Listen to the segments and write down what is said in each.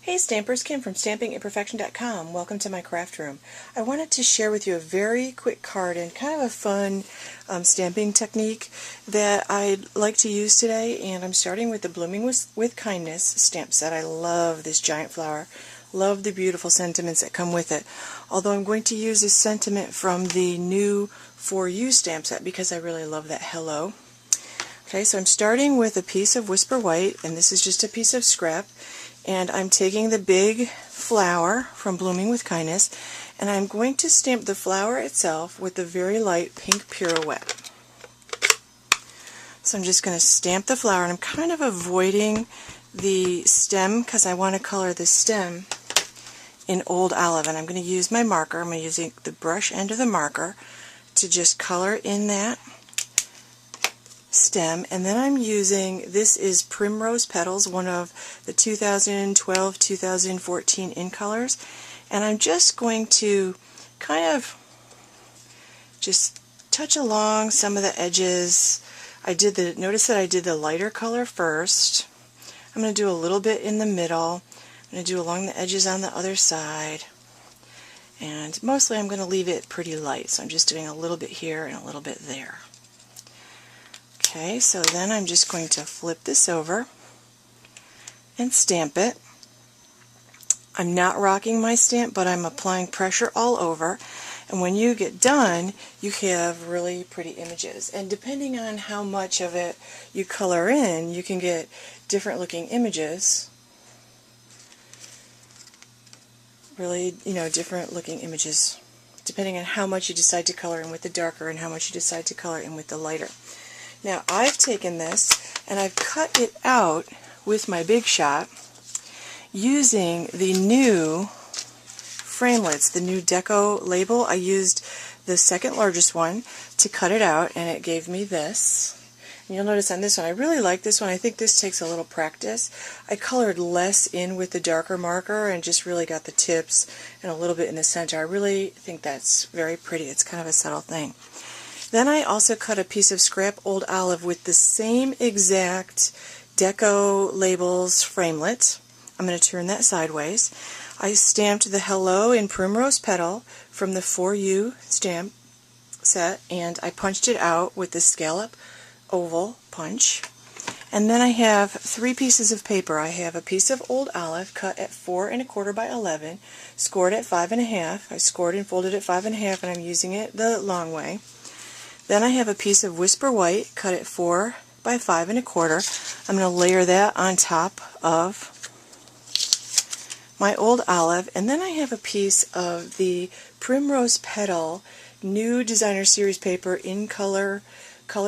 Hey Stampers, Kim from stampingimperfection.com. Welcome to my craft room. I wanted to share with you a very quick card and kind of a fun stamping technique that I'd like to use today, and I'm starting with the Blooming with Kindness stamp set. I love this giant flower. Love the beautiful sentiments that come with it. Although I'm going to use this sentiment from the new For You stamp set because I really love that hello. Okay, so I'm starting with a piece of Whisper White, and this is just a piece of scrap. And I'm taking the big flower from Blooming with Kindness, and I'm going to stamp the flower itself with the very light pink pirouette. So I'm just going to stamp the flower, and I'm kind of avoiding the stem because I want to color the stem in Old Olive, and I'm going to use my marker. I'm going to use the brush end of the marker to just color in that stem, and then I'm using, this is Primrose Petals, one of the 2012-2014 in colors, and I'm just going to kind of just touch along some of the edges. Notice that I did the lighter color first. I'm going to do a little bit in the middle. I'm going to do along the edges on the other side, and mostly I'm going to leave it pretty light, so I'm just doing a little bit here and a little bit there. Okay, so then I'm just going to flip this over and stamp it. I'm not rocking my stamp, but I'm applying pressure all over. And when you get done, you have really pretty images. And depending on how much of it you color in, you can get different looking images. Really, different looking images, depending on how much you decide to color in with the darker and how much you decide to color in with the lighter. Now I've taken this and I've cut it out with my Big Shot using the new framelits, the new Deco label. I used the second largest one to cut it out, and it gave me this. And you'll notice on this one, I really like this one. I think this takes a little practice. I colored less in with the darker marker and just really got the tips and a little bit in the center. I really think that's very pretty. It's kind of a subtle thing. Then I also cut a piece of scrap Old Olive with the same exact Deco Labels framelit. I'm going to turn that sideways. I stamped the Hello in Primrose Petal from the For You stamp set, and I punched it out with the scallop oval punch. And then I have three pieces of paper. I have a piece of Old Olive cut at 4 1/4 by 11, scored at 5 1/2. I scored and folded at 5 1/2, and I'm using it the long way. Then I have a piece of Whisper White cut at 4 by 5 1/4. I'm going to layer that on top of my Old Olive, and then I have a piece of the Primrose Petal new designer series paper in color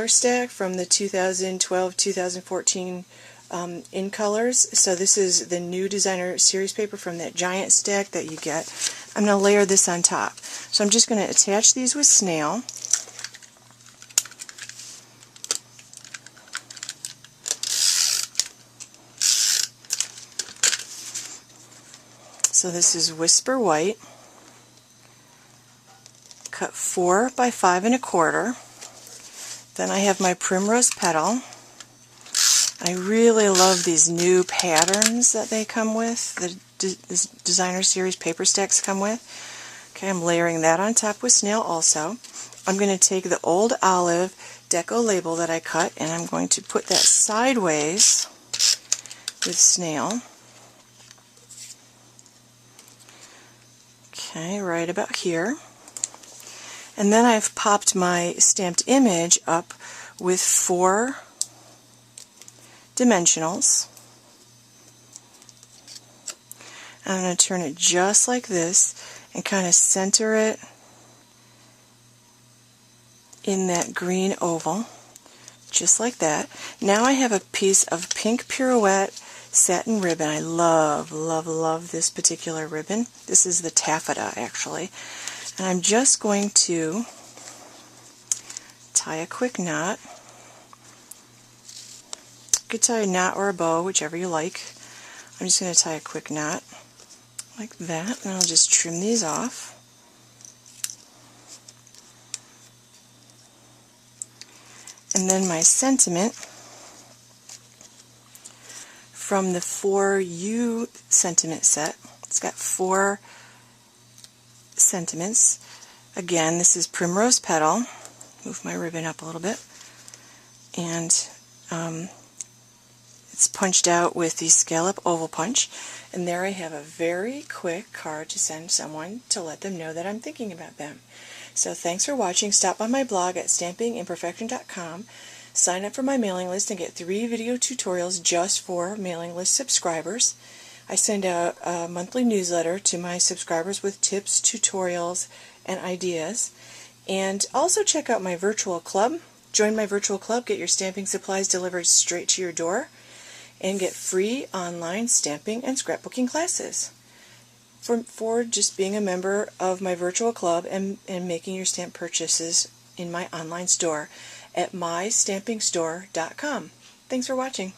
stack from the 2012-2014 in colors. So this is the new designer series paper from that giant stack that you get. I'm going to layer this on top. So I'm just going to attach these with snail. So this is Whisper White, cut 4 by 5 1/4. Then I have my Primrose Petal. I really love these new patterns that they come with, this designer series paper stacks come with. Okay, I'm layering that on top with snail also. I'm going to take the Old Olive Deco label that I cut, and I'm going to put that sideways with snail. Okay, right about here. And then I've popped my stamped image up with 4 dimensionals. I'm going to turn it just like this and kind of center it in that green oval, just like that. Now I have a piece of pink pirouette satin ribbon. I love, love, love this particular ribbon. This is the taffeta, actually. And I'm just going to tie a quick knot. You could tie a knot or a bow, whichever you like. I'm just going to tie a quick knot like that, and I'll just trim these off. And then my sentiment from the For You sentiment set. It's got 4 sentiments. Again, this is Primrose Petal. Move my ribbon up a little bit. And it's punched out with the Scallop Oval Punch. And there I have a very quick card to send someone to let them know that I'm thinking about them. So thanks for watching. Stop by my blog at stampingimperfection.com. Sign up for my mailing list and get 3 video tutorials just for mailing list subscribers. I send out a monthly newsletter to my subscribers with tips, tutorials, and ideas. And also check out my virtual club. Join my virtual club, get your stamping supplies delivered straight to your door, and get free online stamping and scrapbooking classes for just being a member of my virtual club and making your stamp purchases in my online store at mystampingstore.com. Thanks for watching.